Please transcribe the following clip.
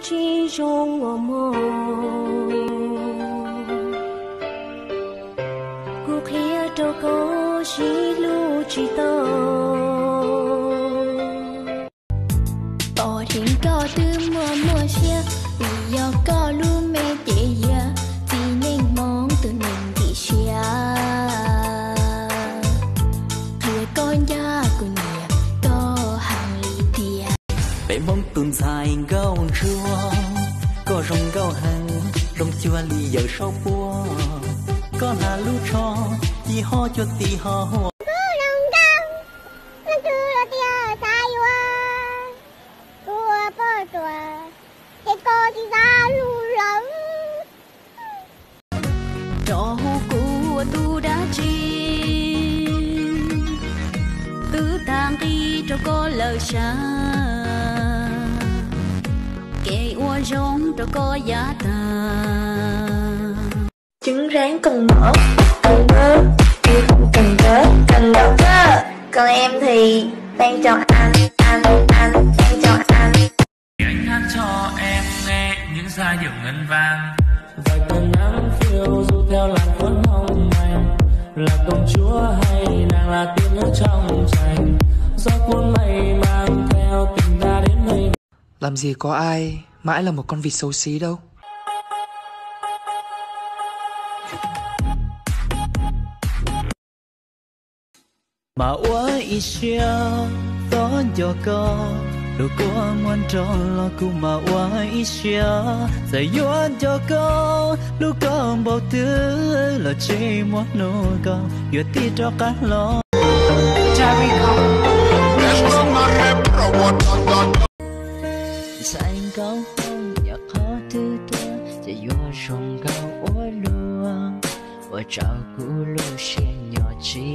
chỉ trong我梦，故乡都có喜路只道。Ở thiên cao từ mùa xưa, vì do có lu mê chế ya, vì nên mong từ nên đi xia. Khi con gia của nhà có hàng lý tia. Bé mong tuần dài gao chua, có rong gao hàng, rong chua lì giờ sau bua, có là lu cho, tí ho cho tí ho. Trò của tu đã chi tứ tàng đi cho có lời xa kể ua rong cho có giá ta Trứng rán cần mỡ, cần bơ, kia không cần tớ, cần đậu cơ. Còn em thì đang chọn anh đang chọn anh. Anh hát cho em nghe những giai điệu ngân vang. Vài tầng nắng phiêu du theo làn phấn hồng mềm, là công chúa hay nàng là tiên nữ trong tranh, gió cuốn mây mang theo tình ta đến nơi. Làm gì có ai mãi là một con vịt xấu xí đâu. Mà ua ý xia gió gió có đâu có muốn cho lo cu mà ua ý xia giải yuan cho có đâu có bao thứ là chỉ muốn nô có yêu tí cho cả lo. Sai cao không nhạc khó thứ ta giải yuan sông cao ua lúa ua chào cu lúa xia nhỏ chi.